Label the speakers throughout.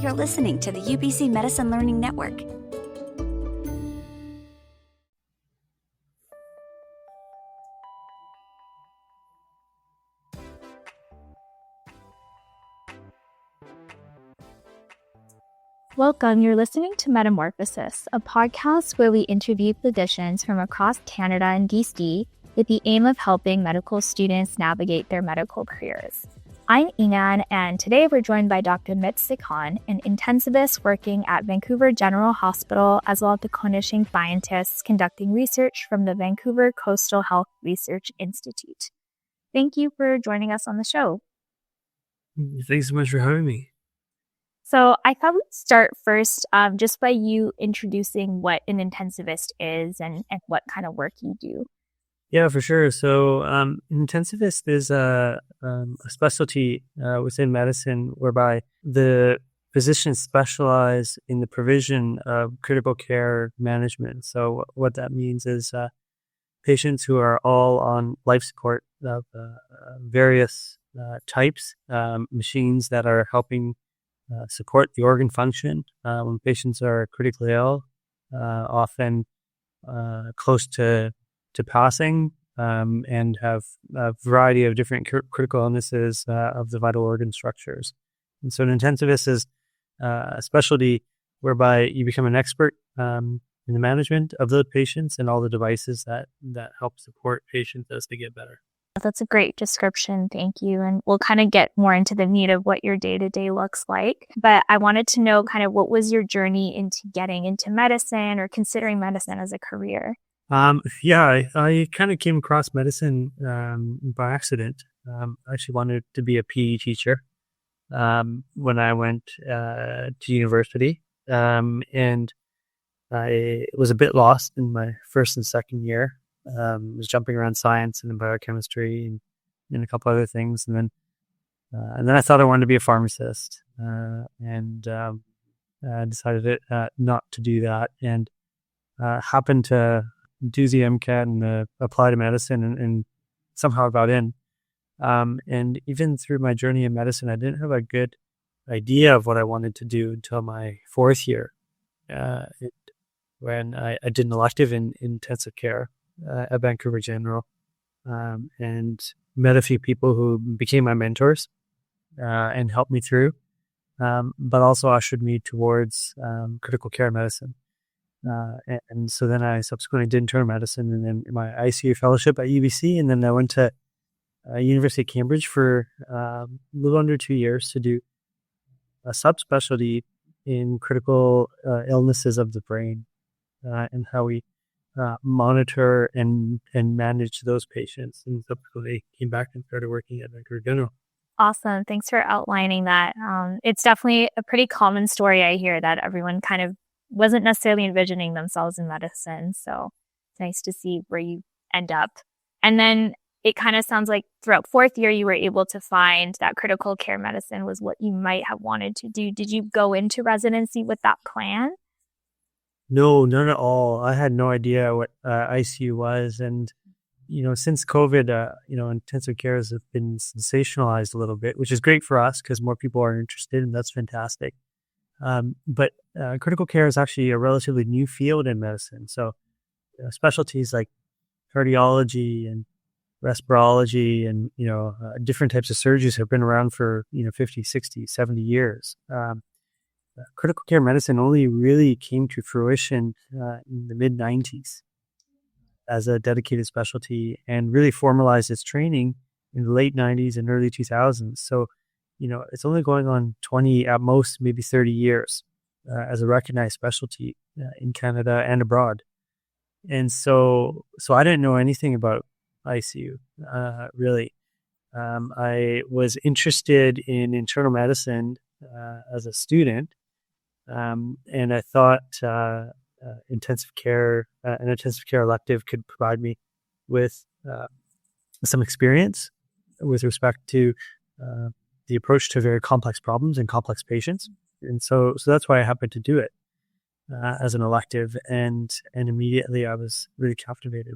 Speaker 1: You're listening to the UBC Medicine Learning Network.
Speaker 2: Welcome, you're listening to Metamorphosis, a podcast where we interview physicians from across Canada and BC with the aim of helping medical students navigate their medical careers. I'm Iman, and today we're joined by Dr. Myp Sekhon, an intensivist working at Vancouver General Hospital, as well as the clinician scientists conducting research from the Vancouver Coastal Health Research Institute. Thank you for joining us on the show.
Speaker 3: Thanks so much for having me.
Speaker 2: So I thought we'd start first just by you introducing what an intensivist is and what kind of work you do.
Speaker 3: Yeah, for sure. So intensivist is a specialty within medicine whereby the physicians specialize in the provision of critical care management. So what that means is patients who are all on life support of various types, machines that are helping support the organ function when patients are critically ill, often close to passing, and have a variety of different critical illnesses of the vital organ structures. And so an intensivist is a specialty whereby you become an expert in the management of those patients and all the devices that help support patients as they get better.
Speaker 2: That's a great description. Thank you. And we'll kind of get more into the meat of what your day-to-day looks like. But I wanted to know kind of what was your journey into getting into medicine or considering medicine as a career?
Speaker 3: I kind of came across medicine by accident. I actually wanted to be a PE teacher when I went to university. And I was a bit lost in my first and second year. Was jumping around science and then biochemistry and a couple other things, and then I thought I wanted to be a pharmacist, and I decided not to do that, and happened to do the MCAT and apply to medicine, and somehow I got in. And even through my journey in medicine, I didn't have a good idea of what I wanted to do until my fourth year, when I did an elective in intensive care at Vancouver General, and met a few people who became my mentors and helped me through, but also ushered me towards critical care medicine. And so then I subsequently did internal medicine and then my ICU fellowship at UBC, and then I went to University of Cambridge for a little under 2 years to do a subspecialty in critical illnesses of the brain, and how we monitor and manage those patients, and subsequently came back and started working at Vancouver General.
Speaker 2: Awesome. Thanks for outlining that. It's definitely a pretty common story I hear, that everyone kind of wasn't necessarily envisioning themselves in medicine. So it's nice to see where you end up. And then it kind of sounds like throughout fourth year, you were able to find that critical care medicine was what you might have wanted to do. Did you go into residency with that plan?
Speaker 3: No, none at all. I had no idea what ICU was. And, since COVID, intensive care has been sensationalized a little bit, which is great for us because more people are interested, and that's fantastic. But critical care is actually a relatively new field in medicine. So specialties like cardiology and respirology and, different types of surgeries have been around for, 50, 60, 70 years. Critical care medicine only really came to fruition in the mid-90s as a dedicated specialty, and really formalized its training in the late 90s and early 2000s. So, it's only going on 20, at most, maybe 30 years as a recognized specialty in Canada and abroad. And so I didn't know anything about ICU, really. I was interested in internal medicine as a student. And I thought an intensive care elective could provide me with some experience with respect to the approach to very complex problems and complex patients. And so that's why I happened to do it as an elective, and immediately I was really captivated.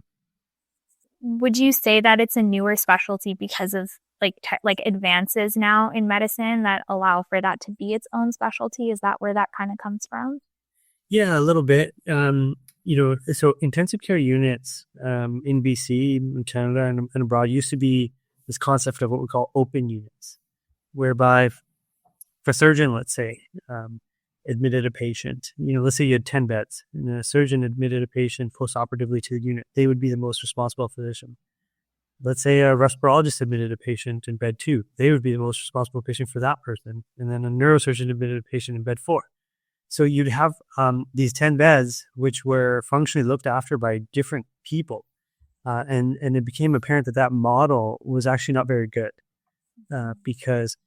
Speaker 2: would you say that it's a newer specialty because of like advances now in medicine that allow for that to be its own specialty? Is that where that kind of comes from?
Speaker 3: Yeah, a little bit. So intensive care units in BC, in Canada, and abroad used to be this concept of what we call open units, whereby if a surgeon, let's say, admitted a patient, let's say you had 10 beds, and a surgeon admitted a patient postoperatively to the unit, they would be the most responsible physician. Let's say a respirologist admitted a patient in bed 2, they would be the most responsible patient for that person, and then a neurosurgeon admitted a patient in bed 4. So you'd have these 10 beds, which were functionally looked after by different people. And it became apparent that model was actually not very good because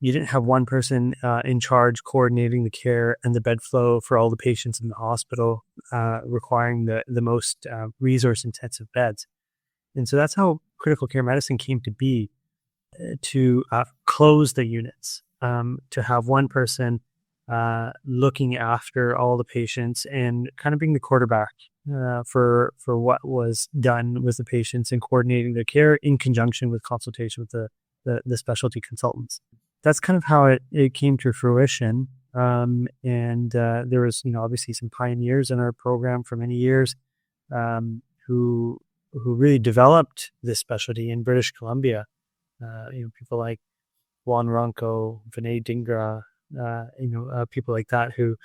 Speaker 3: you didn't have one person in charge coordinating the care and the bed flow for all the patients in the hospital, requiring the most resource-intensive beds. And so that's how critical care medicine came to be, to close the units, to have one person looking after all the patients and kind of being the quarterback for what was done with the patients and coordinating their care in conjunction with consultation with the specialty consultants. That's kind of how it came to fruition. And there was, obviously some pioneers in our program for many years who really developed this specialty in British Columbia. People like Juan Ronco, Vinay Dhingra, people like that who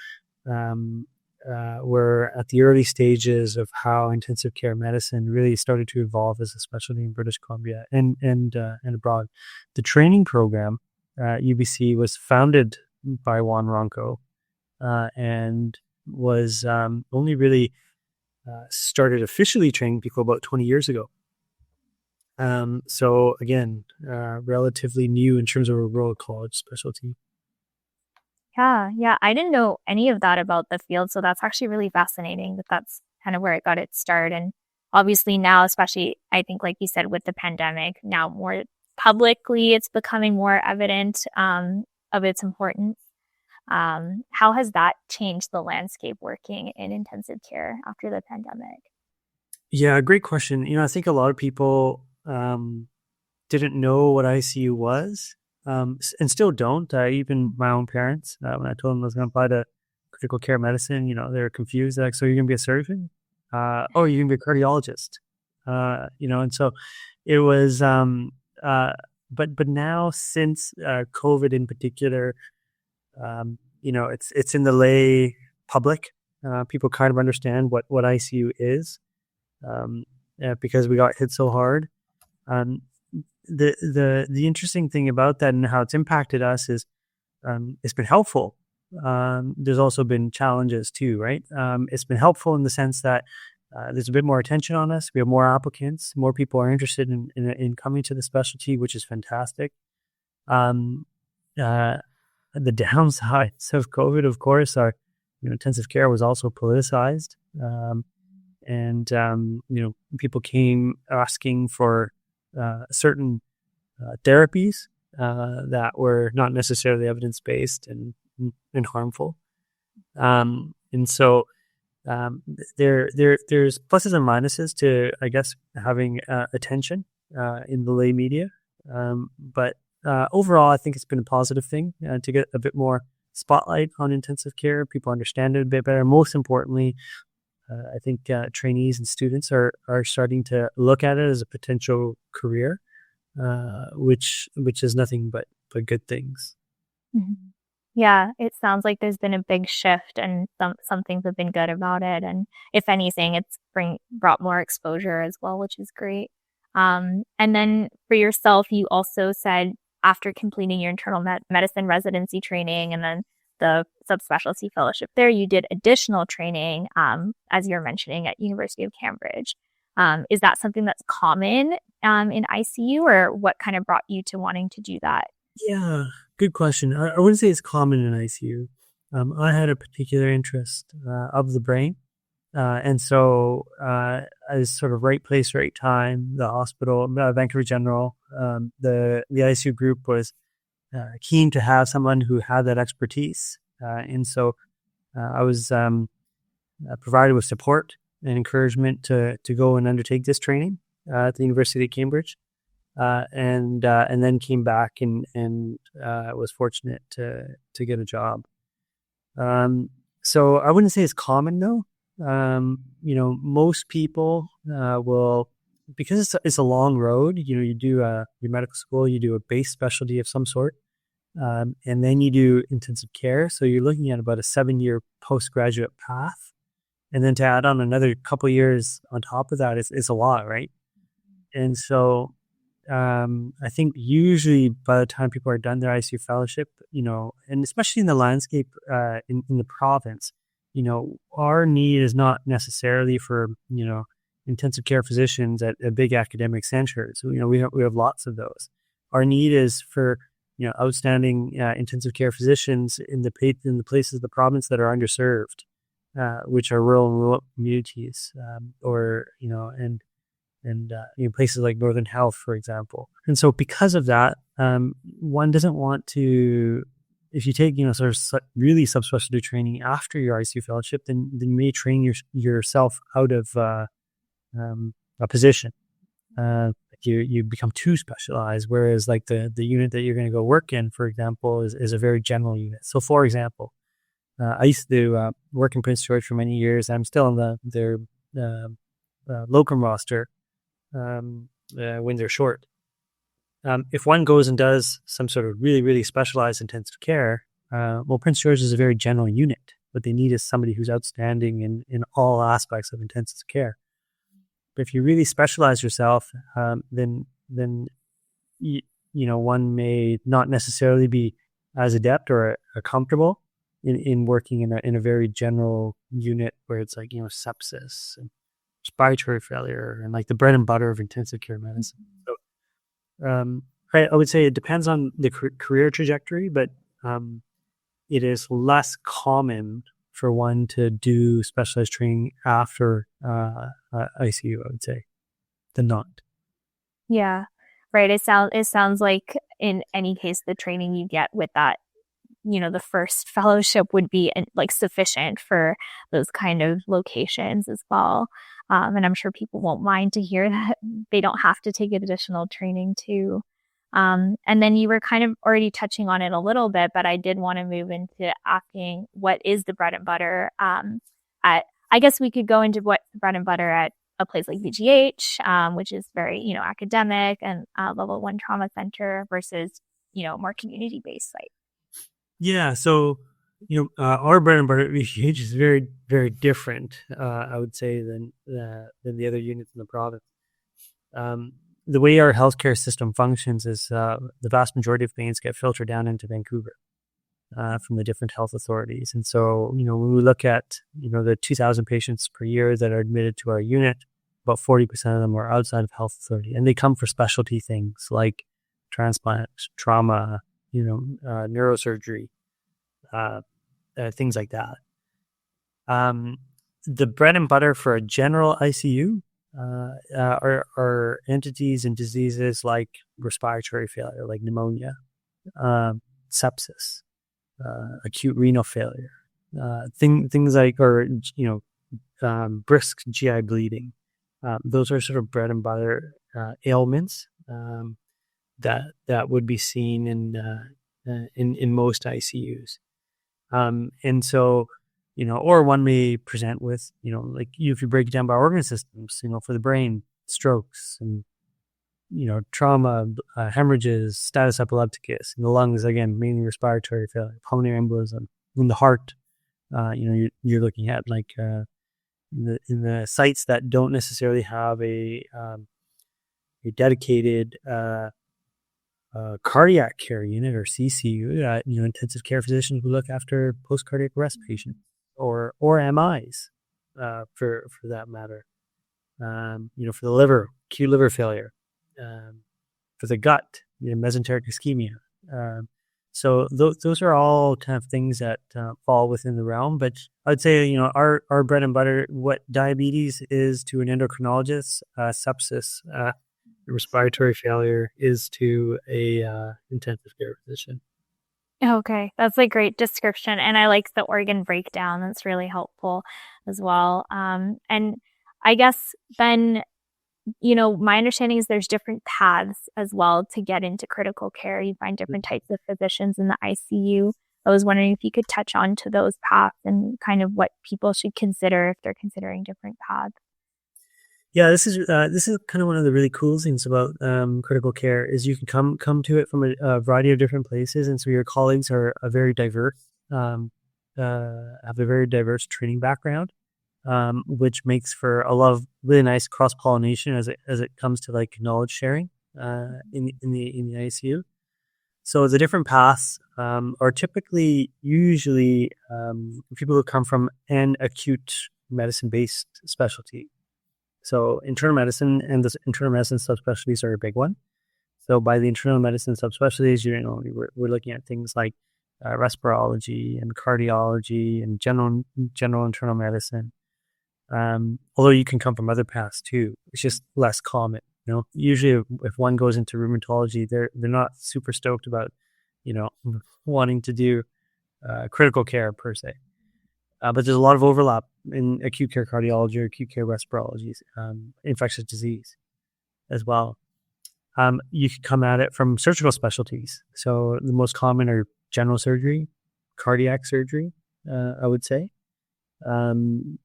Speaker 3: were at the early stages of how intensive care medicine really started to evolve as a specialty in British Columbia and abroad. The training program at UBC was founded by Juan Ronco and was only really started officially training people about 20 years ago. So again, relatively new in terms of a rural college specialty.
Speaker 2: Yeah. I didn't know any of that about the field. So that's actually really fascinating that's kind of where it got its start. And obviously now, especially, I think, like you said, with the pandemic, now more publicly, it's becoming more evident of its importance. How has that changed the landscape working in intensive care after the pandemic?
Speaker 3: Yeah, great question. I think a lot of people didn't know what ICU was. And still don't. Even my own parents, when I told them I was going to apply to critical care medicine, they were confused. They're like, so you're going to be a surgeon? Or you're going to be a cardiologist? And so it was, but now since COVID in particular, it's in the lay public. People kind of understand what ICU is because we got hit so hard. The interesting thing about that and how it's impacted us is it's been helpful. There's also been challenges too, right? It's been helpful in the sense that there's a bit more attention on us. We have more applicants. More people are interested in coming to the specialty, which is fantastic. The downsides of COVID, of course, are intensive care was also politicized, and people came asking for certain therapies that were not necessarily evidence-based and harmful. And so there's pluses and minuses to, I guess, having attention in the lay media. But overall, I think it's been a positive thing to get a bit more spotlight on intensive care. People understand it a bit better. Most importantly, I think trainees and students are starting to look at it as a potential career, which is nothing but good things.
Speaker 2: Mm-hmm. Yeah, it sounds like there's been a big shift, and some things have been good about it. And if anything, it's brought more exposure as well, which is great. And then for yourself, you also said after completing your internal medicine residency training and then the subspecialty fellowship there, you did additional training, as you're mentioning, at University of Cambridge. Is that something that's common in ICU, or what kind of brought you to wanting to do that?
Speaker 3: Yeah, good question. I wouldn't say it's common in ICU. I had a particular interest of the brain. And so I was sort of right place, right time. The hospital, Vancouver General, the ICU group was keen to have someone who had that expertise. And so I was provided with support and encouragement to go and undertake this training. at the University of Cambridge, and then came back and was fortunate to get a job. So I wouldn't say it's common though. Most people will, because it's a long road. You do your medical school, you do a base specialty of some sort, and then you do intensive care. So you're looking at about a 7-year postgraduate path, and then to add on another couple years on top of that is a lot, right? And so I think usually by the time people are done their ICU fellowship, and especially in the landscape in the province, our need is not necessarily for, intensive care physicians at big academic centers. We have lots of those. Our need is for, outstanding intensive care physicians in the places of the province that are underserved, which are rural and remote communities, and places like Northern Health, for example. And so because of that, one doesn't want to, if you take, sort of really subspecialty training after your ICU fellowship, then you may train yourself out of a position. You become too specialized, whereas like the unit that you're going to go work in, for example, is a very general unit. So for example, I used to work in Prince George for many years. I'm still on their locum roster when they're short. If one goes and does some sort of really, really specialized intensive care, Prince George is a very general unit. What they need is somebody who's outstanding in all aspects of intensive care. But if you really specialize yourself, then one may not necessarily be as adept or comfortable in working in a very general unit where it's like, sepsis and respiratory failure and like the bread and butter of intensive care medicine. So I would say it depends on the career trajectory, but it is less common for one to do specialized training after ICU, I would say, than not.
Speaker 2: Yeah, right. It sounds like in any case, the training you get with that, the first fellowship would be like sufficient for those kind of locations as well. And I'm sure people won't mind to hear that they don't have to take additional training too. And then you were kind of already touching on it a little bit, but I did want to move into asking what is the bread and butter I guess we could go into what's the bread and butter at a place like VGH, which is very, academic and level 1 trauma center versus, more community-based site.
Speaker 3: Yeah. So, our bread and butter at VGH is very, very different, I would say, than the other units in the province. The way our healthcare system functions is the vast majority of pains get filtered down into Vancouver from the different health authorities. And so, when we look at, the 2,000 patients per year that are admitted to our unit, about 40% of them are outside of health authority. And they come for specialty things like transplant, trauma, neurosurgery, things like that. The bread and butter for a general ICU are entities and diseases like respiratory failure, like pneumonia, sepsis, acute renal failure, things like, brisk GI bleeding. Those are sort of bread and butter ailments that would be seen in most ICUs. And so, or one may present with, if you break it down by organ systems, for the brain, strokes and, trauma, hemorrhages, status epilepticus. In the lungs, again, mainly respiratory failure, pulmonary embolism. In the heart, you're looking at like in the sites that don't necessarily have a dedicated cardiac care unit or CCU, intensive care physicians who look after post-cardiac arrest patients or MIs, for that matter. For the liver, acute liver failure, for the gut, mesenteric ischemia. So those are all kind of things that fall within the realm. But I'd say, our bread and butter, what diabetes is to an endocrinologist, sepsis, respiratory failure is to a intensive care physician.
Speaker 2: Okay, that's a great description, and I like the organ breakdown. That's really helpful as well. And I guess then my understanding is there's different paths as well to get into critical care. You find different types of physicians in the ICU. I was wondering if you could touch on to those paths and kind of what people should consider if they're considering different paths.
Speaker 3: Yeah, this is kind of one of the really cool things about critical care is you can come to it from a variety of different places, and so your colleagues are very diverse, have a very diverse training background, which makes for a lot of really nice cross pollination as it comes to like knowledge sharing in the ICU. So the different paths are usually people who come from an acute medicine based specialty. So internal medicine and the internal medicine subspecialties are a big one. So by the internal medicine subspecialties, we're looking at things like respirology and cardiology and general internal medicine. Although you can come from other paths too, it's just less common. Usually if one goes into rheumatology, they're not super stoked about wanting to do critical care per se. But there's a lot of overlap in acute care cardiology or acute care respirology, infectious disease as well. You can come at it from surgical specialties. So the most common are general surgery, cardiac surgery, I would say, in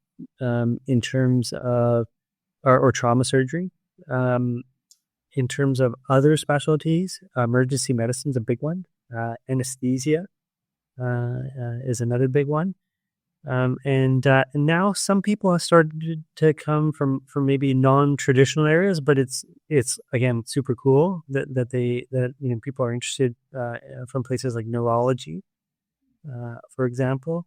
Speaker 3: terms of, or trauma surgery. In terms of other specialties, emergency medicine is a big one. Anesthesia is another big one. And now some people have started to come from maybe non-traditional areas, but it's again super cool that people are interested from places like neurology, for example.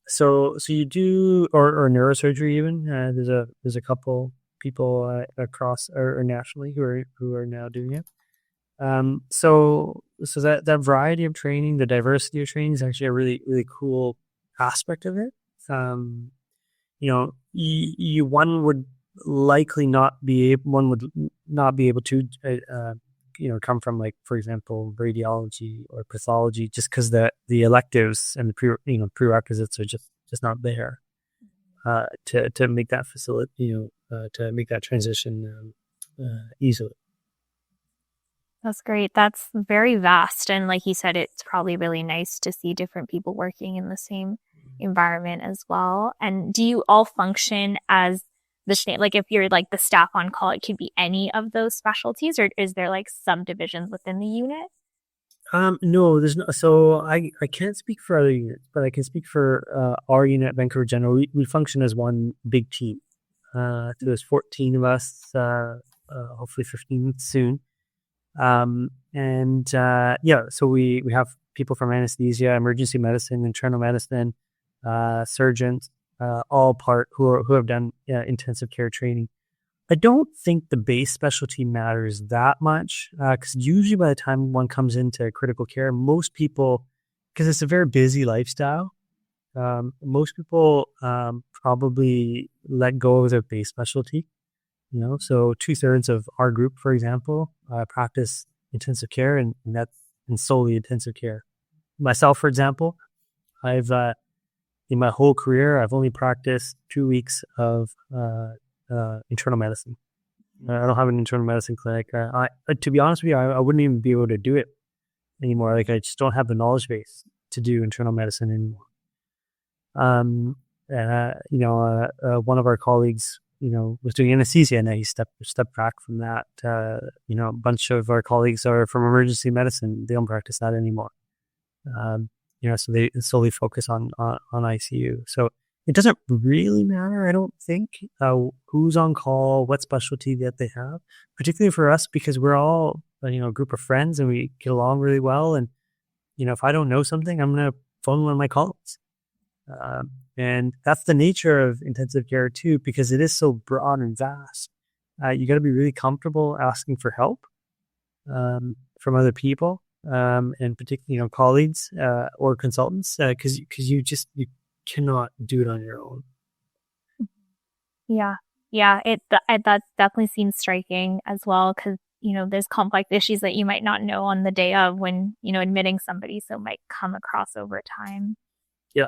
Speaker 3: So you do or neurosurgery even. There's a couple people across or nationally who are now doing it. So that variety of training, the diversity of training is actually a really really cool aspect of it. One would not be able to come from, like, for example, radiology or pathology, just because the electives and the prerequisites are just not there to make that to make that transition easily.
Speaker 2: That's great. That's very vast. And like you said, it's probably really nice to see different people working in the same environment as well. And do you all function as the same? Like if you're like the staff on call, it could be any of those specialties, or is there like subdivisions within the unit?
Speaker 3: No, there's no. So I can't speak for other units, but I can speak for our unit at Vancouver General. We function as one big team. So there's 14 of us, hopefully 15 soon. So we have people from anesthesia, emergency medicine, internal medicine, surgeons, all who have done intensive care training. I don't think the base specialty matters that much, because usually by the time one comes into critical care, most people, because it's a very busy lifestyle, most people probably let go of their base specialty. So 2/3 of our group, for example, practice intensive care and solely intensive care. Myself, for example, I've in my whole career, I've only practiced 2 weeks of internal medicine. I don't have an internal medicine clinic. To be honest with you, I wouldn't even be able to do it anymore. Like I just don't have the knowledge base to do internal medicine anymore. One of our colleagues, was doing anesthesia, and he stepped back from that. A bunch of our colleagues are from emergency medicine. They don't practice that anymore. So they solely focus on ICU. So it doesn't really matter, I don't think, who's on call, what specialty that they have, particularly for us, because we're all, a group of friends and we get along really well. And, if I don't know something, I'm going to phone one of my colleagues. And that's the nature of intensive care too, because it is so broad and vast. You got to be really comfortable asking for help from other people, and particularly colleagues or consultants, because you cannot do it on your own.
Speaker 2: Yeah, that definitely seems striking as well, because there's complex issues that you might not know on the day of when admitting somebody, so might come across over time.
Speaker 3: Yeah.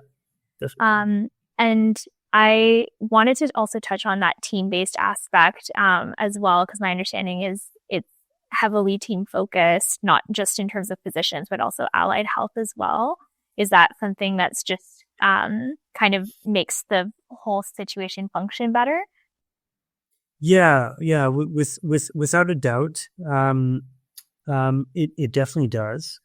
Speaker 2: And I wanted to also touch on that team-based aspect as well, because my understanding is it's heavily team-focused, not just in terms of physicians, but also allied health as well. Is that something that's just kind of makes the whole situation function better?
Speaker 3: Yeah. Without a doubt, it definitely does.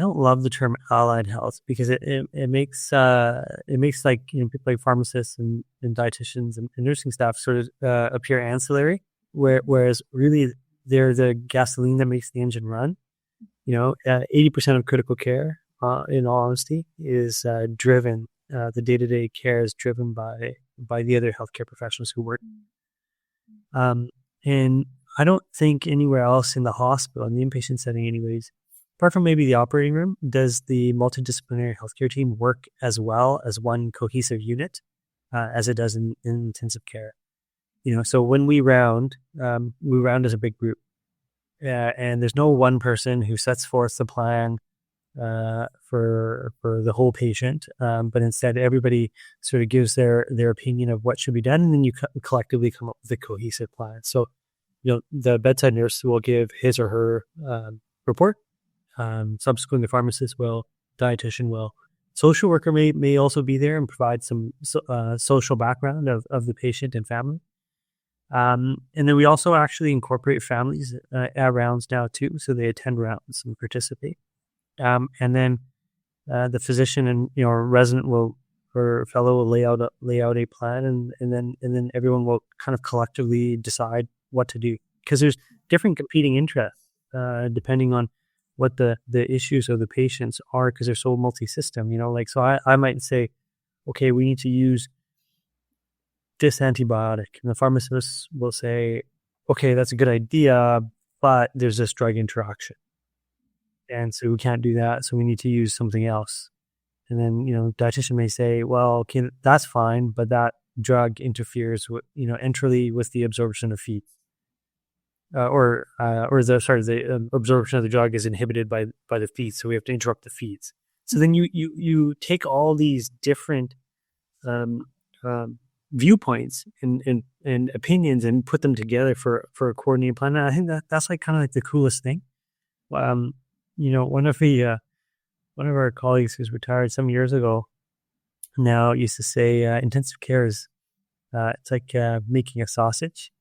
Speaker 3: I don't love the term allied health because it makes like people like pharmacists and dietitians and nursing staff sort of appear ancillary, whereas really they're the gasoline that makes the engine run. 80% of critical care, in all honesty, is driven. The day-to-day care is driven by the other healthcare professionals who work. And I don't think anywhere else in the hospital, in the inpatient setting, anyways, apart from maybe the operating room, does the multidisciplinary healthcare team work as well as one cohesive unit as it does in intensive care. So when we round as a big group, and there's no one person who sets forth the plan for the whole patient, but instead everybody sort of gives their opinion of what should be done, and then you collectively come up with a cohesive plan. So the bedside nurse will give his or her report. Subsequently, the pharmacist will, dietitian will. Social worker may also be there and provide some social background of the patient and family. And then we also actually incorporate families at rounds now too, so they attend rounds and participate. And then the physician and resident or fellow will lay out a plan, and then everyone will kind of collectively decide what to do, because there's different competing interests depending on what the issues of the patients are, because they're so multi-system. So I might say, okay, we need to use this antibiotic, and the pharmacist will say, okay, that's a good idea, but there's this drug interaction, and so we can't do that, so we need to use something else. And then dietitian may say, well, okay, that's fine, but that drug interferes with enterally with the absorption of feeds, or the absorption of the drug is inhibited by the feeds, so we have to interrupt the feeds. So then you take all these different viewpoints and opinions and put them together for a coordinated plan. And I think that's like kind of like the coolest thing. One of our colleagues who's retired some years ago now used to say intensive care is it's like making a sausage.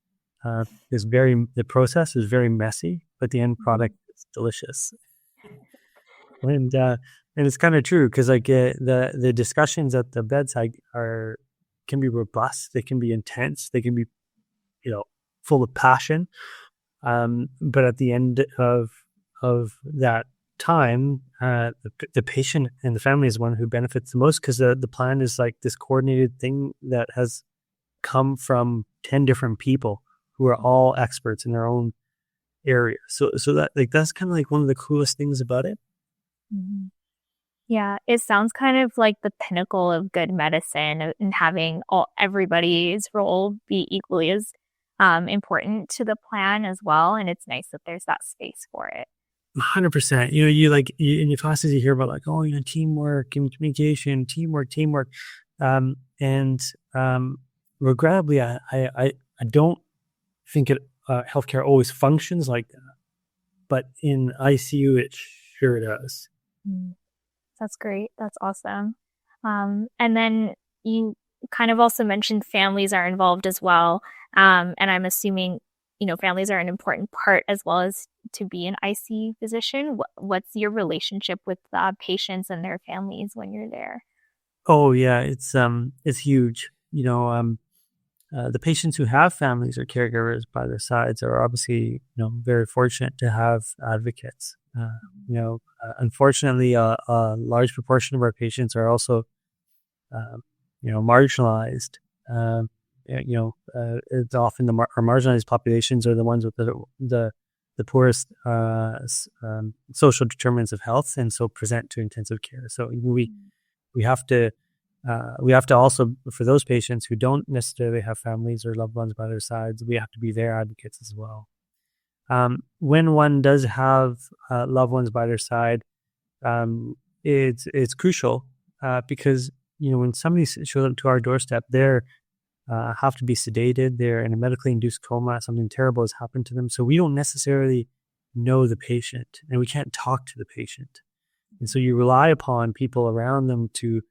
Speaker 3: The process is very messy, but the end product is delicious. And it's kind of true, because like the discussions at the bedside can be robust, they can be intense, they can be full of passion. But at the end of that time, the patient and the family is one who benefits the most, because the plan is like this coordinated thing that has come from 10 different people who are all experts in their own area. So that that's kind of like one of the coolest things about it.
Speaker 2: Mm-hmm. Yeah, it sounds kind of like the pinnacle of good medicine, and having everybody's role be equally as important to the plan as well. And it's nice that there's that space for it.
Speaker 3: 100%. You like in your classes you hear about like, teamwork and communication, teamwork. And regrettably, I don't think healthcare always functions like that, but in ICU it sure does.
Speaker 2: That's great. That's awesome. And then you kind of also mentioned families are involved as well. And I'm assuming, families are an important part as well as to be an ICU physician. What's your relationship with patients and their families when you're there?
Speaker 3: Oh yeah, it's huge. The patients who have families or caregivers by their sides are obviously, very fortunate to have advocates. Unfortunately, a large proportion of our patients are also, marginalized. It's often our marginalized populations are the ones with the poorest social determinants of health, and so present to intensive care. So we have to also, for those patients who don't necessarily have families or loved ones by their sides, we have to be their advocates as well. When one does have loved ones by their side, it's crucial because, when somebody shows up to our doorstep, they're have to be sedated. They're in a medically induced coma. Something terrible has happened to them. So we don't necessarily know the patient, and we can't talk to the patient. And so you rely upon people around them to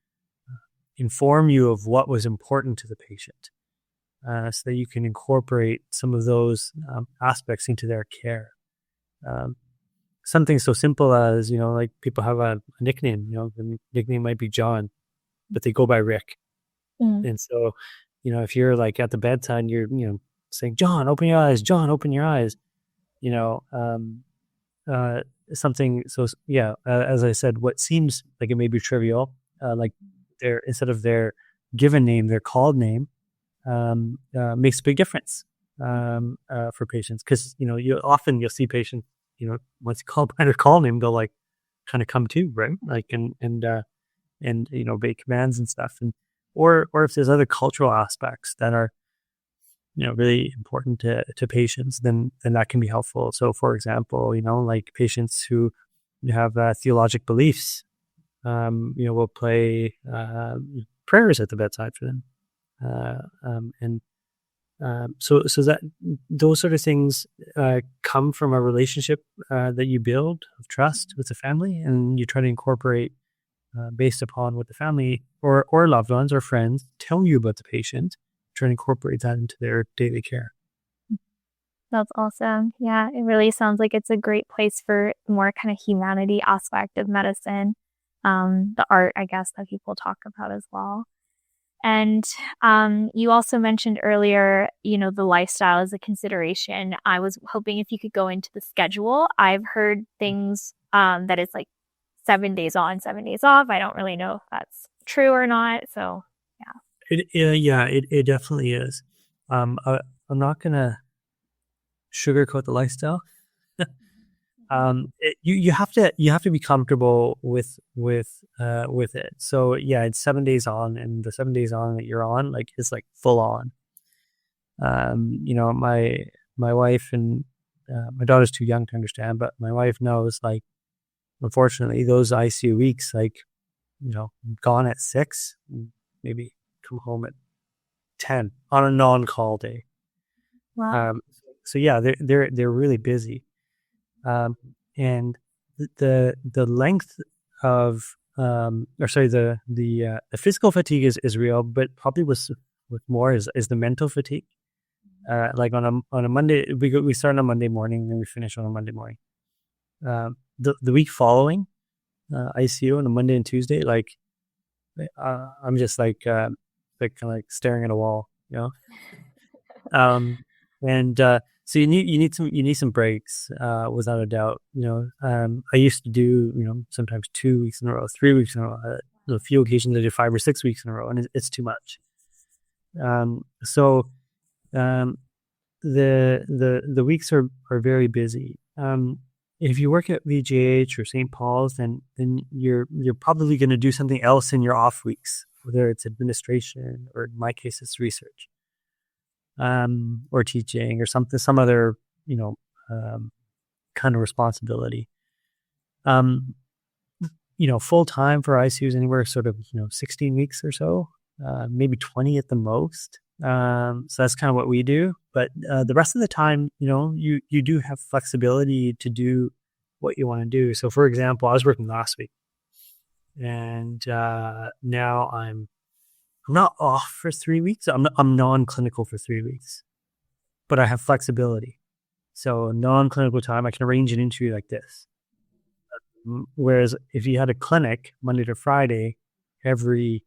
Speaker 3: inform you of what was important to the patient, so that you can incorporate some of those aspects into their care. Something so simple as, like people have a nickname, the nickname might be John, but they go by Rick. And so, if you're like at the bedside, you're, saying, John, open your eyes, John, open your eyes, something. So yeah, as I said, what seems like it may be trivial, like instead of their given name, their called name, makes a big difference for patients. Because you'll see patients, once you call by their call name, they'll like kind of come to, right? Like and obey commands and stuff, and or if there's other cultural aspects that are really important to patients, then that can be helpful. So for example, like patients who have theologic beliefs, we'll play prayers at the bedside for them. So that those sort of things come from a relationship that you build of trust with the family, and you try to incorporate based upon what the family or loved ones or friends tell you about the patient. Try to incorporate that into their daily care.
Speaker 2: That's awesome. Yeah, it really sounds like it's a great place for more kind of humanity aspect of medicine, the art, I guess, that people talk about as well. And you also mentioned earlier, the lifestyle is a consideration. I was hoping if you could go into the schedule. I've heard things that it's like 7 days on, 7 days off. I don't really know if that's true or not. So, yeah.
Speaker 3: It definitely is. I'm not gonna sugarcoat the lifestyle. You have to be comfortable with it. So yeah, it's 7 days on, and the 7 days on that you're on, like, is like full on. My wife and my daughter's too young to understand, but my wife knows, like, unfortunately, those ICU weeks, like, gone at 6, maybe come home at 10 on a non-call day.
Speaker 2: Wow.
Speaker 3: So yeah, they're really busy. And the length of the physical fatigue is real, but probably with more is the mental fatigue. Like on a Monday, we start on a Monday morning and we finish on a Monday morning. The week following ICU on a Monday and Tuesday, like, I'm just like kind of like staring at a wall, and so you need some breaks, without a doubt. I used to do sometimes 2 weeks in a row, 3 weeks in a row. A few occasions I did 5 or 6 weeks in a row, and it's too much. So the weeks are very busy. If you work at VGH or St. Paul's, then you're probably going to do something else in your off weeks, whether it's administration or, in my case, it's research, or teaching or some other kind of responsibility. Full time for ICUs anywhere sort of 16 weeks or so, maybe 20 at the most. So that's kind of what we do. But the rest of the time, you do have flexibility to do what you want to do. So, for example, I was working last week, and now I'm not off for 3 weeks. I'm non-clinical for 3 weeks, but I have flexibility. So non-clinical time, I can arrange it into like this. Whereas if you had a clinic Monday to Friday every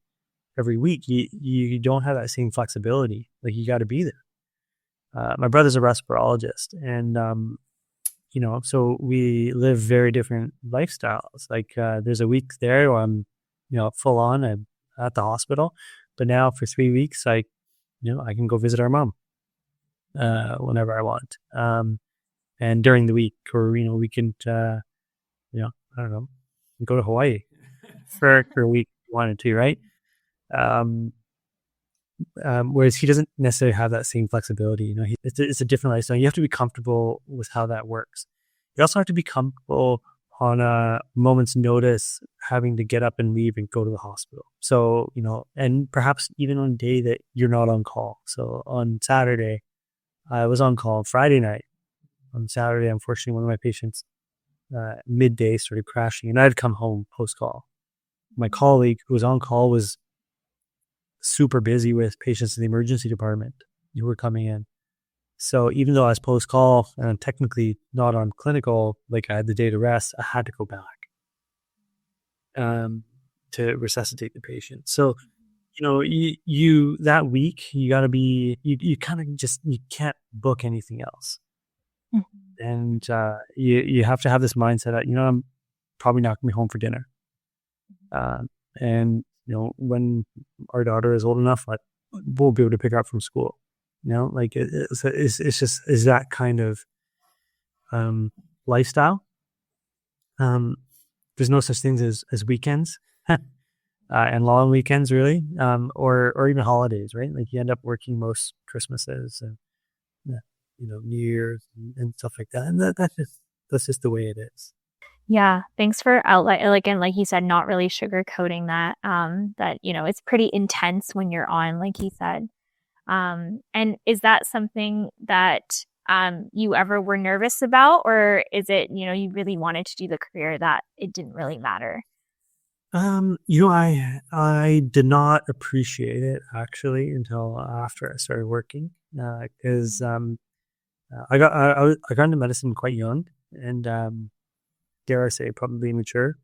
Speaker 3: week, you don't have that same flexibility. Like, you got to be there. My brother's a respirologist, and so we live very different lifestyles. Like, there's a week there where I'm full on, I'm at the hospital, but now for 3 weeks, I can go visit our mom whenever I want, and during the week, or we can I don't know, go to Hawaii for a week if you wanted to, right? Whereas he doesn't necessarily have that same flexibility. It's a different lifestyle. You have to be comfortable with how that works. You also have to be comfortable on a moment's notice having to get up and leave and go to the hospital. So, and perhaps even on a day that you're not on call. So on Saturday, I was on call. Friday night, on Saturday, unfortunately, one of my patients midday started crashing, and I'd come home post-call. My colleague who was on call was super busy with patients in the emergency department who were coming in. So even though I was post-call and technically not on clinical, like I had the day to rest, I had to go back to resuscitate the patient. So, you that week, you got to be, you kind of just, you can't book anything else. Mm-hmm. And you have to have this mindset that, I'm probably not going to be home for dinner. And, when our daughter is old enough, we'll be able to pick her up from school. It's just that kind of lifestyle. There's no such things as weekends and long weekends, really, or even holidays, right? Like you end up working most Christmases and New Year's and stuff like that, and that's just the way it is.
Speaker 2: Yeah, thanks for outlining, and like you said, not really sugarcoating that. That it's pretty intense when you're on, like you said. And is that something that you ever were nervous about, or is it, you really wanted to do the career that it didn't really matter?
Speaker 3: I did not appreciate it actually until after I started working, because I got into medicine quite young and dare I say probably immature,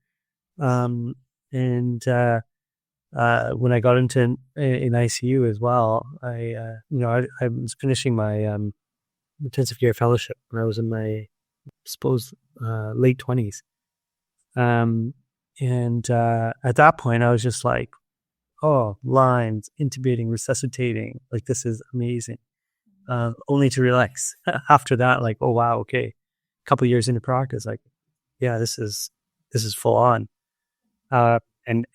Speaker 3: and when I got into in ICU as well, I was finishing my intensive care fellowship when I was in my, late 20s. And at that point, I was just like, oh, lines, intubating, resuscitating, like this is amazing. Only to realize after that, like, oh wow, okay, a couple of years into practice, like, yeah, this is full on. And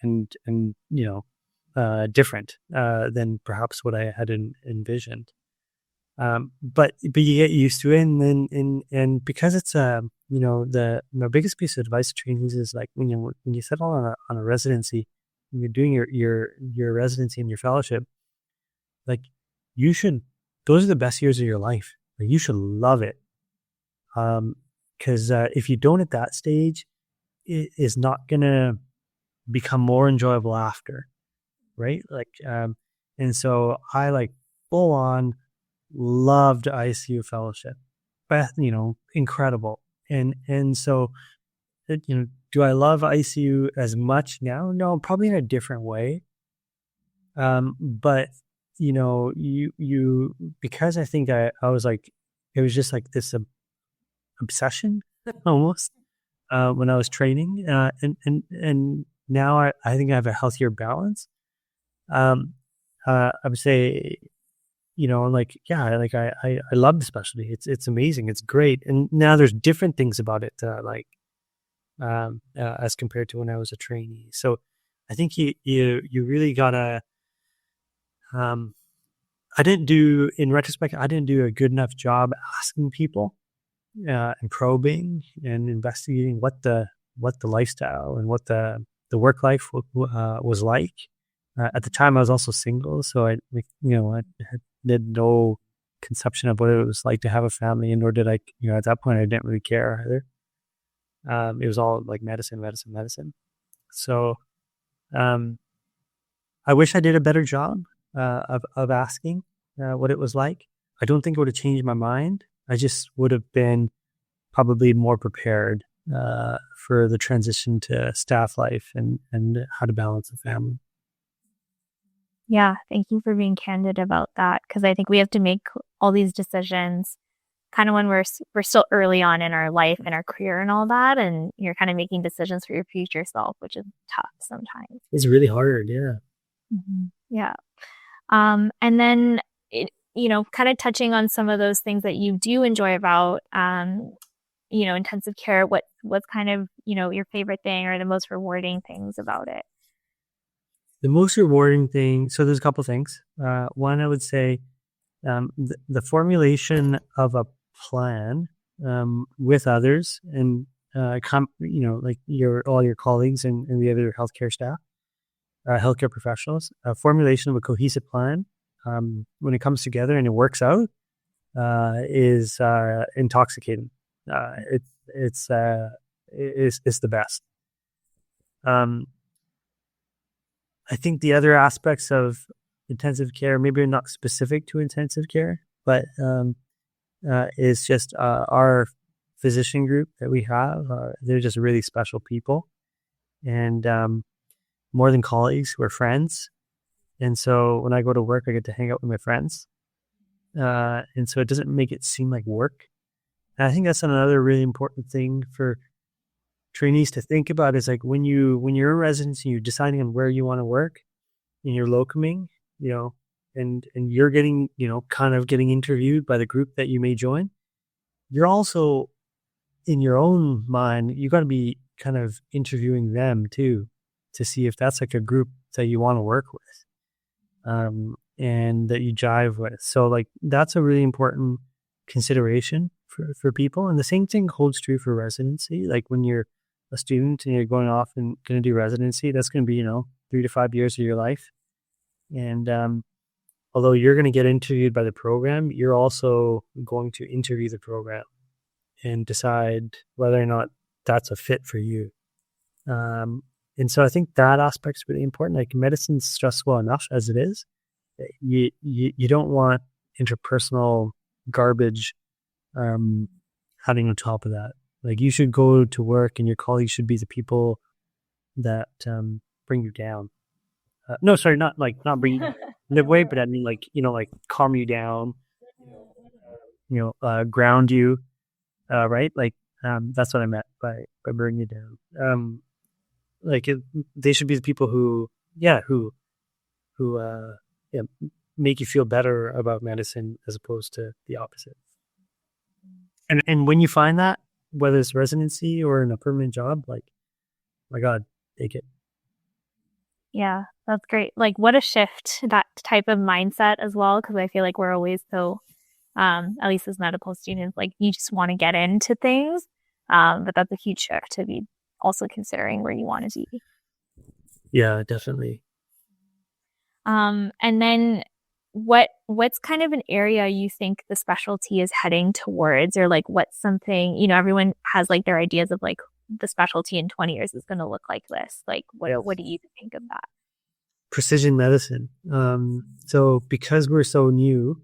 Speaker 3: different than perhaps what I had envisioned. But you get used to it, and because it's my biggest piece of advice to trainees is like when you settle on a residency, when you're doing your residency and your fellowship, like those are the best years of your life. Like, you should love it, because if you don't at that stage, it is not gonna become more enjoyable after, right? Like, and so I full on loved ICU fellowship, but incredible. And so, do I love ICU as much now? No, probably in a different way. But you because I think I was like, it was just like this obsession almost when I was training, and now I think I have a healthier balance. I would say, I love the specialty. It's amazing. It's great. And now there's different things about it that I like, as compared to when I was a trainee. So I think you really gotta, in retrospect, I didn't do a good enough job asking people, and probing and investigating what the lifestyle and what the work life was like. At the time, I was also single, so I had no conception of what it was like to have a family, and nor did I, at that point, I didn't really care either. It was all like medicine. So, I wish I did a better job of asking what it was like. I don't think it would have changed my mind. I just would have been probably more prepared for the transition to staff life and how to balance a family.
Speaker 2: Yeah, thank you for being candid about that, because I think we have to make all these decisions kind of when we're still early on in our life and our career and all that, and you're kind of making decisions for your future self, which is tough sometimes.
Speaker 3: It's really hard, yeah.
Speaker 2: Mm-hmm. Yeah. And then, kind of touching on some of those things that you do enjoy about, intensive care, what's kind of, your favorite thing or the most rewarding things about it?
Speaker 3: The most rewarding thing, so there's a couple things. One, I would say the formulation of a plan with others and like all your colleagues and the other healthcare staff, healthcare professionals, formulation of a cohesive plan when it comes together and it works out is intoxicating. It's the best. I think the other aspects of intensive care, maybe not specific to intensive care, but is just our physician group that we have. They're just really special people, and more than colleagues, we're friends. And so when I go to work, I get to hang out with my friends, and so it doesn't make it seem like work. And I think that's another really important thing for trainees to think about is like when you're in residency, you're deciding on where you want to work and you're locuming, and you're getting, kind of getting interviewed by the group that you may join. You're also in your own mind, you got to be kind of interviewing them too, to see if that's like a group that you want to work with, and that you jive with. So like, that's a really important consideration for people. And the same thing holds true for residency. Like when you're a student and you're going off and going to do residency, that's going to be, 3 to 5 years of your life. And although you're going to get interviewed by the program, you're also going to interview the program and decide whether or not that's a fit for you. And so I think that aspect's really important. Like medicine's stressful enough as it is. You don't want interpersonal garbage adding on top of that. Like you should go to work and your colleagues should be the people that bring you down. No, sorry, not bring you live way, but I mean like, like calm you down, ground you, right? Like that's what I meant by bringing you down. They should be the people who make you feel better about medicine as opposed to the opposite. And when you find that, whether it's residency or in a permanent job, like, my God, take it.
Speaker 2: Yeah, that's great. Like what a shift, that type of mindset as well. Cause I feel like we're always so, at least as medical students, like you just want to get into things. But that's a huge shift to be also considering where you want to be.
Speaker 3: Yeah, definitely.
Speaker 2: And then what's kind of an area you think the specialty is heading towards, or like what's something, everyone has like their ideas of like the specialty in 20 years is going to look like this. Like what do you think of that?
Speaker 3: Precision medicine. So because we're so new,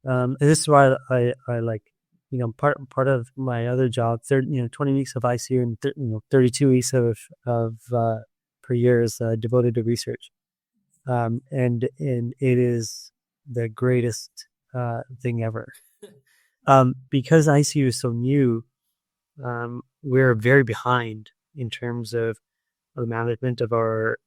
Speaker 3: and this is why I like, part of my other job, 20 weeks of ICU and 32 weeks of per year is devoted to research. And it is the greatest thing ever. Because ICU is so new, we're very behind in terms of the management of our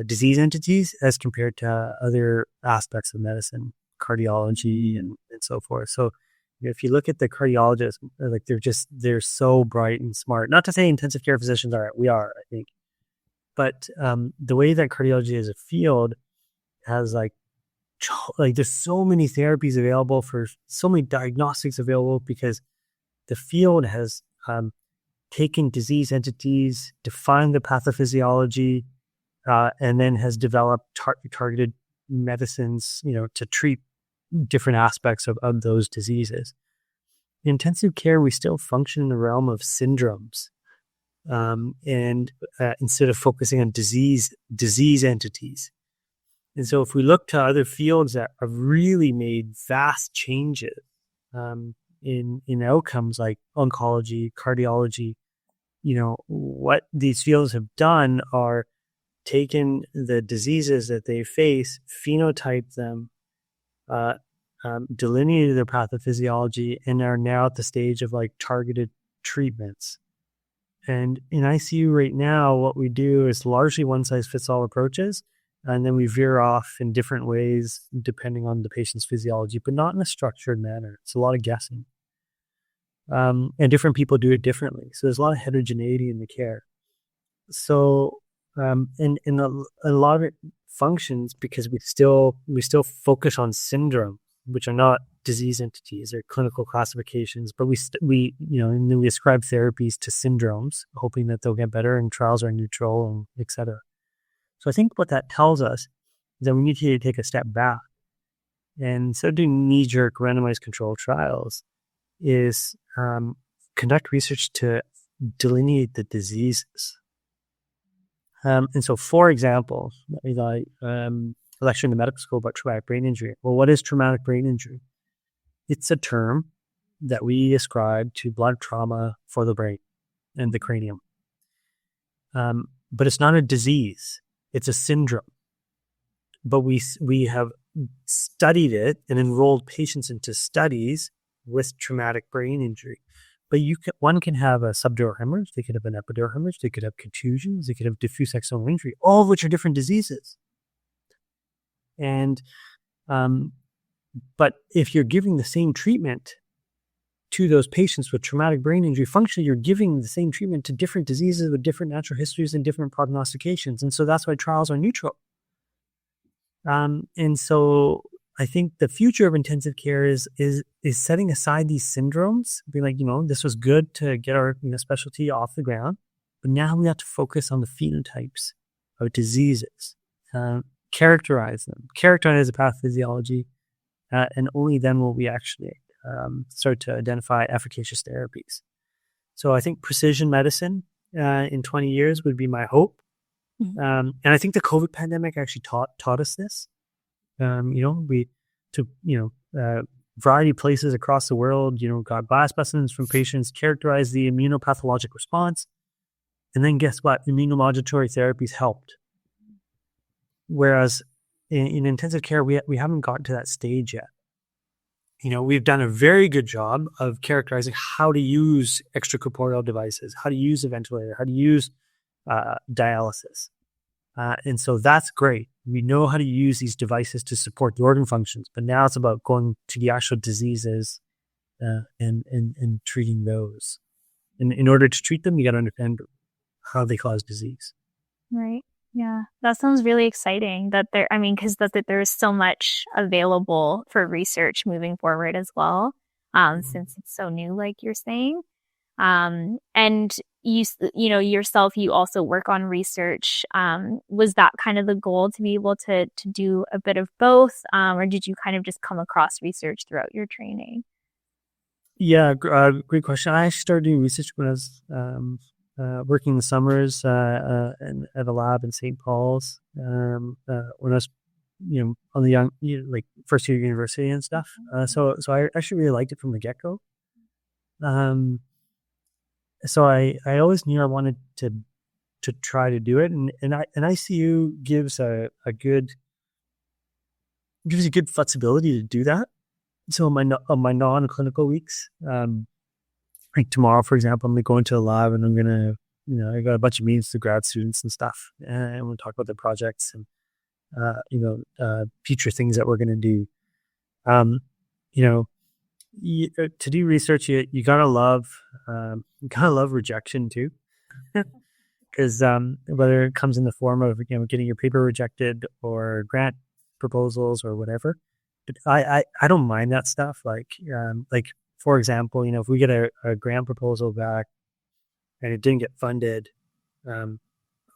Speaker 3: disease entities as compared to other aspects of medicine, cardiology and so forth. So if you look at the cardiologists, like they're so bright and smart. Not to say intensive care physicians we are, I think. But the way that cardiology as a field has like there's so many therapies available for so many diagnostics available because the field has taken disease entities, defined the pathophysiology, and then has developed targeted medicines, to treat different aspects of those diseases. In intensive care, we still function in the realm of syndromes, and instead of focusing on disease entities. And so if we look to other fields that have really made vast changes in outcomes like oncology, cardiology, what these fields have done are taken the diseases that they face, phenotyped them, delineated their pathophysiology, and are now at the stage of like targeted treatments. And in ICU right now, what we do is largely one-size-fits-all approaches. And then we veer off in different ways depending on the patient's physiology, but not in a structured manner. It's a lot of guessing. And different people do it differently. So there's a lot of heterogeneity in the care. So, and a lot of it functions because we still focus on syndrome, which are not disease entities or clinical classifications, but and then we ascribe therapies to syndromes, hoping that they'll get better, and trials are neutral, and et cetera. So I think what that tells us is that we need to take a step back, and instead of doing knee-jerk randomized controlled trials, is conduct research to delineate the diseases. And so, for example, I lectured in the medical school about traumatic brain injury. Well, what is traumatic brain injury? It's a term that we ascribe to blood trauma for the brain and the cranium. But it's not a disease. It's a syndrome. But we have studied it and enrolled patients into studies with traumatic brain injury. But one can have a subdural hemorrhage, they could have an epidural hemorrhage, they could have contusions, they could have diffuse axonal injury, all of which are different diseases. And but if you're giving the same treatment to those patients with traumatic brain injury, functionally you're giving the same treatment to different diseases with different natural histories and different prognostications. And so that's why trials are neutral. And so I think the future of intensive care is setting aside these syndromes, being like, this was good to get our specialty off the ground, but now we have to focus on the phenotypes of diseases, characterize them, characterize the pathophysiology, and only then will we actually start to identify efficacious therapies. So I think precision medicine in 20 years would be my hope. And I think the COVID pandemic actually taught us this. We took, variety of places across the world, got biospecimens from patients, characterized the immunopathologic response. And then guess what? Immunomodulatory therapies helped. Whereas in intensive care, we haven't gotten to that stage yet. We've done a very good job of characterizing how to use extracorporeal devices, how to use a ventilator, how to use dialysis. And so that's great. We know how to use these devices to support the organ functions, but now it's about going to the actual diseases and treating those. And in order to treat them, you got to understand how they cause disease.
Speaker 2: Right. Yeah. That sounds really exciting because there's so much available for research moving forward as well, since it's so new, like you're saying. And you yourself, you also work on research. Was that kind of the goal, to be able to do a bit of both? Or did you kind of just come across research throughout your training?
Speaker 3: Yeah, great question. I actually started doing research when I was working in the summers at a lab in St. Paul's when I was, on the young, first year university and stuff. So I actually really liked it from the get-go. So I always knew I wanted to try to do it, and ICU gives a good flexibility to do that. So on my non-clinical weeks, like tomorrow, for example, I'm going to a lab and I'm gonna, I got a bunch of meetings to grad students and stuff, and we'll talk about their projects and future things that we're gonna do. To do research, you gotta love rejection too, because whether it comes in the form of getting your paper rejected or grant proposals or whatever, but I don't mind that stuff. Like for example, if we get a grant proposal back and it didn't get funded, I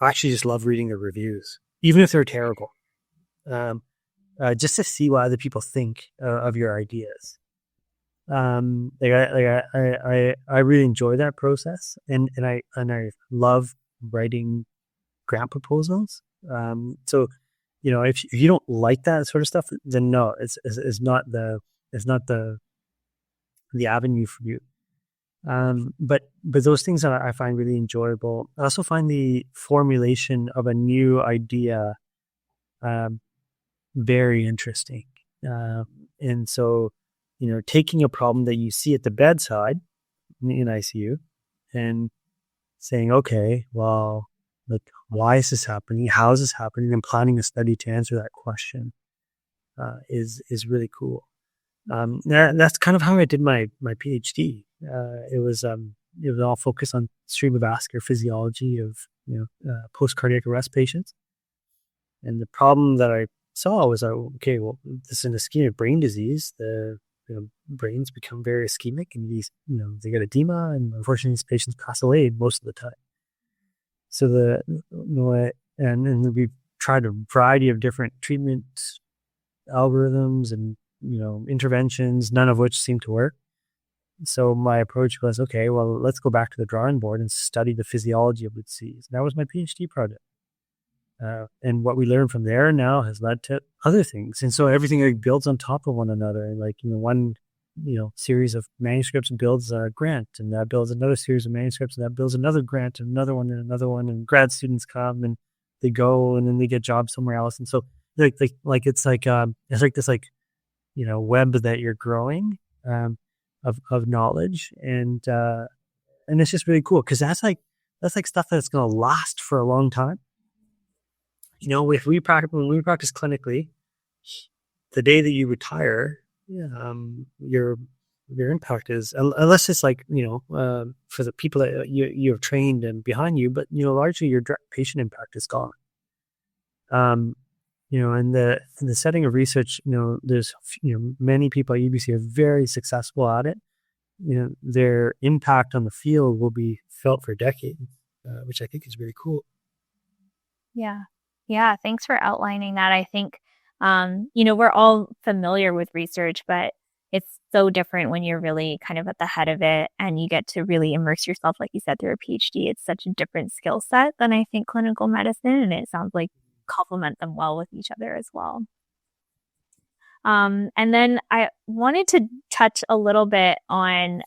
Speaker 3: actually just love reading the reviews, even if they're terrible, just to see what other people think of your ideas. I really enjoy that process, and I love writing grant proposals. So if you don't like that sort of stuff, then no, it's not the avenue for you. But those things that I find really enjoyable. I also find the formulation of a new idea very interesting, and so taking a problem that you see at the bedside in ICU and saying, okay, well, why is this happening? How is this happening? And planning a study to answer that question is really cool. That's kind of how I did my PhD. It was all focused on cerebrovascular physiology of post cardiac arrest patients, and the problem that I saw was this is an ischemic brain disease. The brains become very ischemic, and they get edema, and unfortunately these patients pass away most of the time. So and we've tried a variety of different treatment algorithms and interventions, none of which seem to work. So my approach was, okay, well, let's go back to the drawing board and study the physiology of the disease. That was my PhD project. And what we learned from there now has led to other things. And so everything builds on top of one another. Like, one, series of manuscripts builds a grant, and that builds another series of manuscripts, and that builds another grant, and another one, and another one. And grad students come and they go, and then they get jobs somewhere else. And so it's like this web that you're growing, of knowledge. And it's just really cool, because that's like stuff that's going to last for a long time. If when we practice clinically, the day that you retire, your impact is, unless it's like, for the people that you have trained and behind you, but, largely your direct patient impact is gone. In the setting of research, there's, many people at UBC are very successful at it. Their impact on the field will be felt for decades, which I think is really cool.
Speaker 2: Yeah, thanks for outlining that. I think, we're all familiar with research, but it's so different when you're really kind of at the head of it and you get to really immerse yourself, like you said, through a PhD. It's such a different skill set than I think clinical medicine, and it sounds like complement them well with each other as well. And then I wanted to touch a little bit on,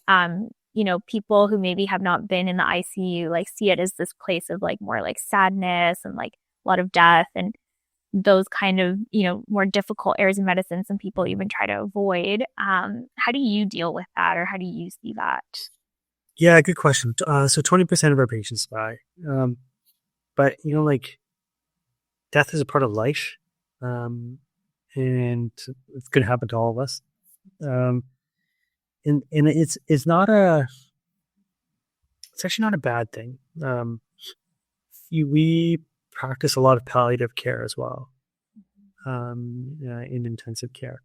Speaker 2: people who maybe have not been in the ICU, like see it as this place of like more like sadness and like a lot of death and those kind of, more difficult areas of medicine some people even try to avoid. How do you deal with that, or how do you see that?
Speaker 3: Yeah, good question. So 20% of our patients die. But, death is a part of life. And it's going to happen to all of us. And it's actually not a bad thing. We practice a lot of palliative care as well, in intensive care.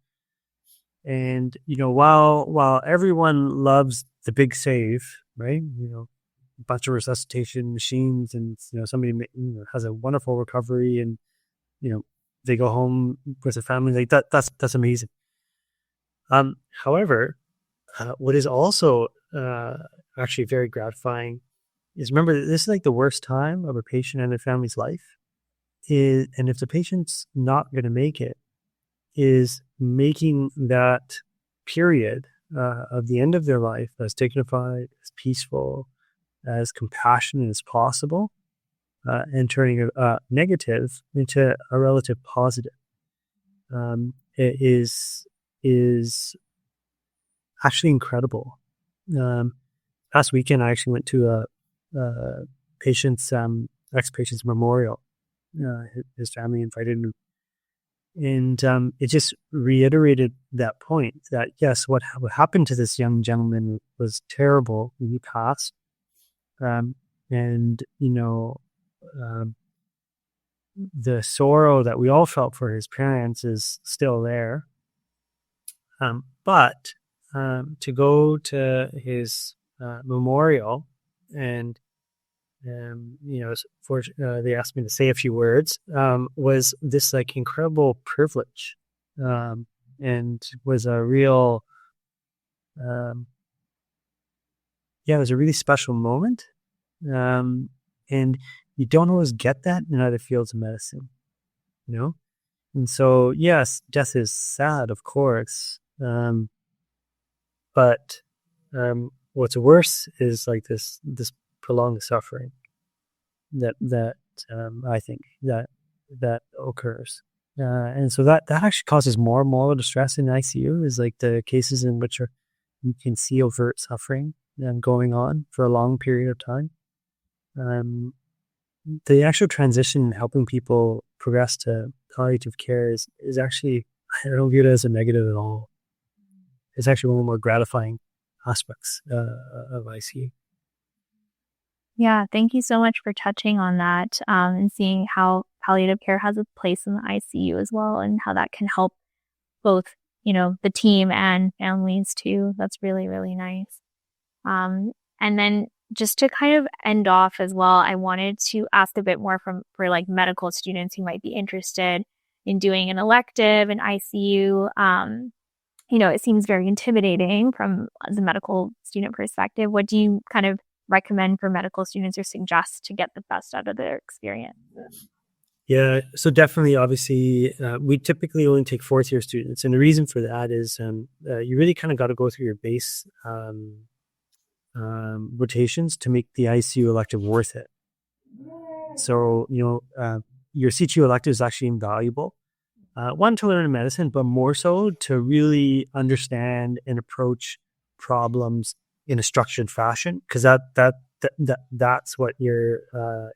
Speaker 3: And, while everyone loves the big save, right? A bunch of resuscitation machines, and, somebody has a wonderful recovery, and, they go home with their family, like that's amazing. However, what is also actually very gratifying is, remember, this is like the worst time of a patient and their family's life. And if the patient's not going to make it, is making that period of the end of their life as dignified, as peaceful, as compassionate as possible, and turning a negative into a relative positive. It is actually incredible. Last weekend, I actually went to a ex-patient's memorial. His family invited him. And it just reiterated that point that, yes, what happened to this young gentleman was terrible when he passed. The sorrow that we all felt for his parents is still there. But to go to his memorial, and they asked me to say a few words, was this like incredible privilege, and was a real, it was a really special moment. And you don't always get that in other fields of medicine, And so, yes, death is sad, of course. But what's worse is like this prolonged suffering that I think that occurs. And so that actually causes more moral distress in ICU, is like the cases in which you can see overt suffering going on for a long period of time. The actual transition in helping people progress to palliative care is actually, I don't view it as a negative at all. It's actually one of the more gratifying aspects of ICU.
Speaker 2: Yeah, thank you so much for touching on that, and seeing how palliative care has a place in the ICU as well, and how that can help both, the team and families too. That's really, really nice. And then just to kind of end off as well, I wanted to ask a bit more for like medical students who might be interested in doing an elective in ICU. It seems very intimidating from the medical student perspective. What do you kind of recommend for medical students or suggest to get the best out of their experience?
Speaker 3: Yeah, so definitely, obviously, we typically only take fourth year students. And the reason for that is you really kind of got to go through your base rotations to make the ICU elective worth it. So, your CTU elective is actually invaluable. One, to learn medicine, but more so to really understand and approach problems in a structured fashion, because that's what your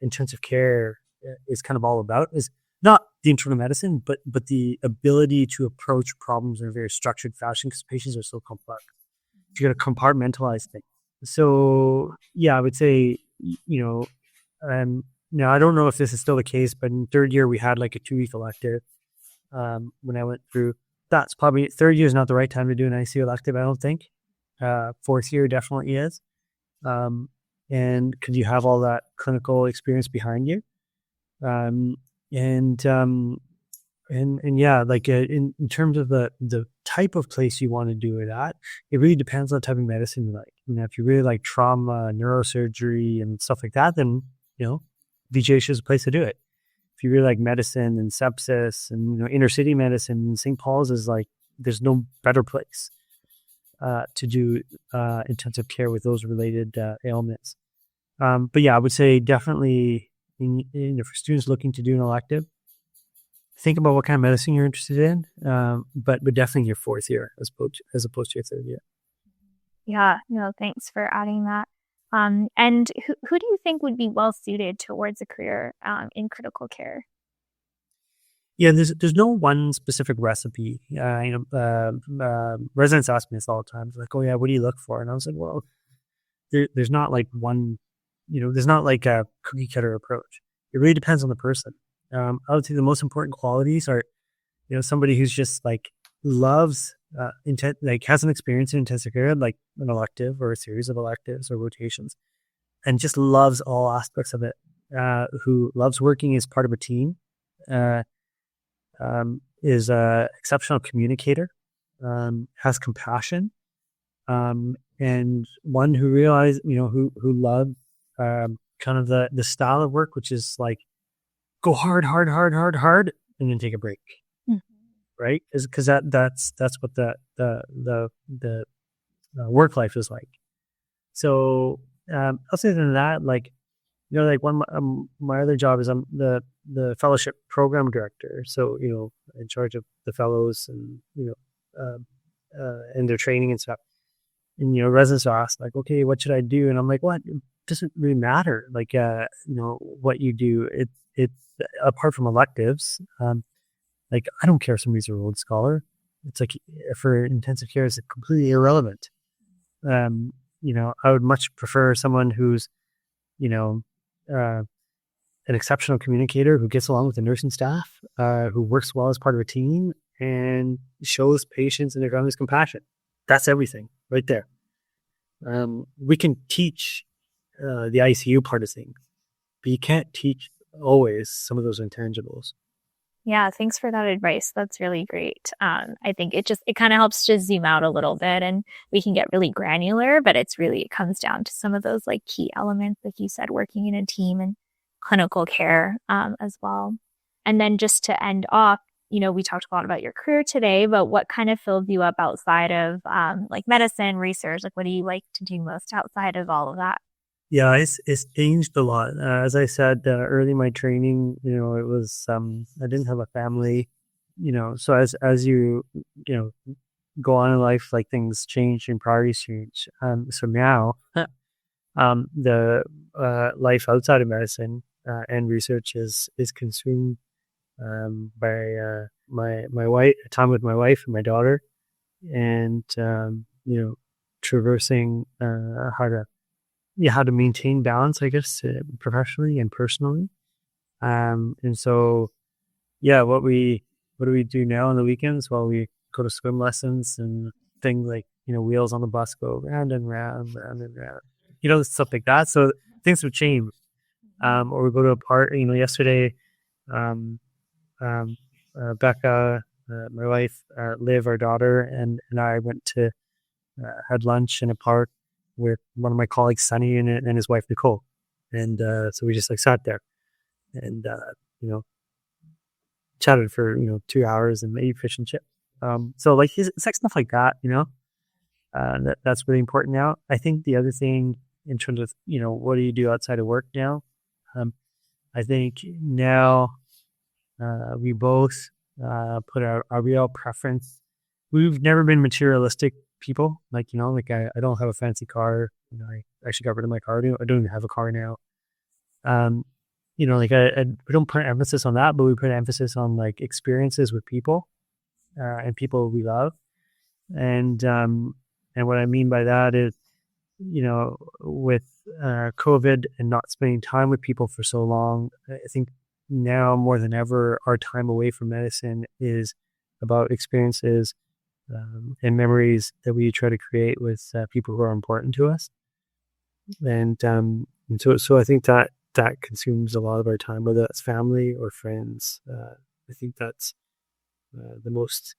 Speaker 3: intensive care is kind of all about. Is not the internal medicine, but the ability to approach problems in a very structured fashion, because patients are so complex. You got to compartmentalize things. So yeah, I would say, now I don't know if this is still the case, but in third year we had like a 2-week elective. When I went through, that's probably third year is not the right time to do an ICU elective, I don't think. Fourth year definitely is. And because you have all that clinical experience behind you. And yeah, like in terms of the type of place you want to do it at, it really depends on the type of medicine you like. If you really like trauma, neurosurgery and stuff like that, then, VGH is a place to do it. If you really like medicine and sepsis and, inner city medicine, St. Paul's is like, there's no better place to do intensive care with those related ailments. But yeah, I would say definitely for students looking to do an elective, think about what kind of medicine you're interested in, but definitely your fourth year as opposed to your third year.
Speaker 2: Yeah, no, thanks for adding that. And who do you think would be well suited towards a career in critical care?
Speaker 3: Yeah, there's no one specific recipe. Residents ask me this all the time. They're like, "Oh yeah, what do you look for?" And I was like, "Well, there's not like one, there's not like a cookie cutter approach. It really depends on the person." I would say the most important qualities are, somebody who's just like loves has an experience in intensive care, like an elective or a series of electives or rotations, and just loves all aspects of it. Who loves working as part of a team, is a exceptional communicator, has compassion, and one who realizes, who loves kind of the style of work, which is like go hard, and then take a break. Right? Because that's what the work life is like. So other than that, like, like one my other job is I'm the fellowship program director. So in charge of the fellows and and their training and stuff. And residents are asked like, okay, what should I do? And I'm like, what? It doesn't really matter. Like what you do. It's apart from electives. Like, I don't care if somebody's a Rhodes Scholar. It's like, for intensive care, it's completely irrelevant. I would much prefer someone who's, an exceptional communicator who gets along with the nursing staff, who works well as part of a team and shows patients and their families compassion. That's everything right there. We can teach the ICU part of things, but you can't teach always some of those intangibles.
Speaker 2: Yeah, thanks for that advice. That's really great. I think it kind of helps to zoom out a little bit, and we can get really granular, but it comes down to some of those like key elements, like you said, working in a team and clinical care as well. And then just to end off, we talked a lot about your career today, but what kind of fills you up outside of like medicine, research? Like, what do you like to do most outside of all of that?
Speaker 3: Yeah, it's changed a lot. As I said early in my training, it was I didn't have a family, so as you go on in life, like things change and priorities change. So now the life outside of medicine and research is consumed by my wife, time with my wife and my daughter, and traversing how to maintain balance, I guess, professionally and personally. And so, yeah, what do we do now on the weekends? Well, we go to swim lessons and things like, wheels on the bus go round and round, round and round, stuff like that. So things have changed. Or we go to a park, yesterday, Becca, my wife, Liv, our daughter, and I went to had lunch in a park with one of my colleagues, Sunny, and his wife, Nicole. And so we just sat there and, chatted for, 2 hours and maybe fish and chip. So it's stuff like that, that's really important now. I think the other thing in terms of, what do you do outside of work now? I think now we both put our real preference. We've never been materialistic people. I don't have a fancy car. I actually got rid of my car. I don't even have a car now. We don't put emphasis on that, but we put emphasis on experiences with people and people we love. And what I mean by that is, with COVID and not spending time with people for so long, I think now more than ever, our time away from medicine is about experiences and memories that we try to create with people who are important to us. And so I think that consumes a lot of our time, whether that's family or friends. I think that's the most,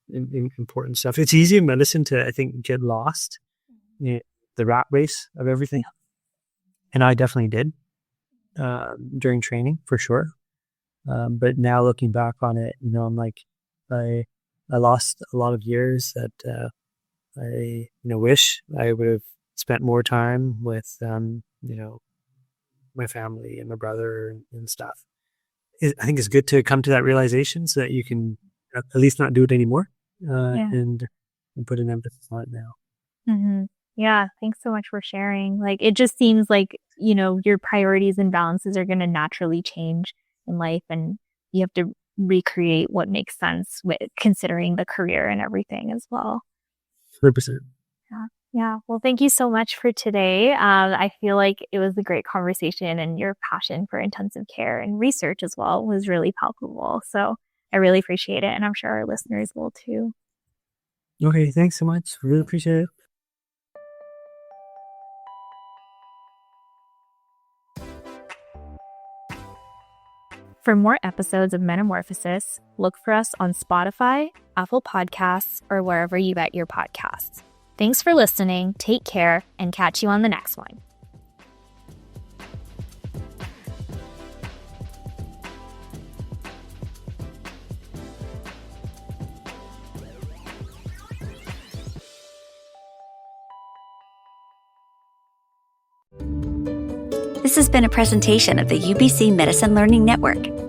Speaker 3: important stuff. It's easy in medicine to, I think, get lost in the rat race of everything. And I definitely did during training, for sure. But now looking back on it, I'm I lost a lot of years that I wish I would have spent more time with my family and my brother and stuff. I think it's good to come to that realization so that you can at least not do it anymore and put an emphasis on it now.
Speaker 2: Mm-hmm. Yeah, thanks so much for sharing. It just seems like, your priorities and balances are going to naturally change in life, and you have to recreate what makes sense with considering the career and everything as well.
Speaker 3: 100%.
Speaker 2: Yeah. Well, thank you so much for today. I feel like it was a great conversation, and your passion for intensive care and research as well was really palpable. So I really appreciate it, and I'm sure our listeners will too.
Speaker 3: Okay, thanks so much. Really appreciate it.
Speaker 2: For more episodes of Metamorphosis, look for us on Spotify, Apple Podcasts, or wherever you get your podcasts. Thanks for listening, take care, and catch you on the next one.
Speaker 1: This has been a presentation of the UBC Medicine Learning Network.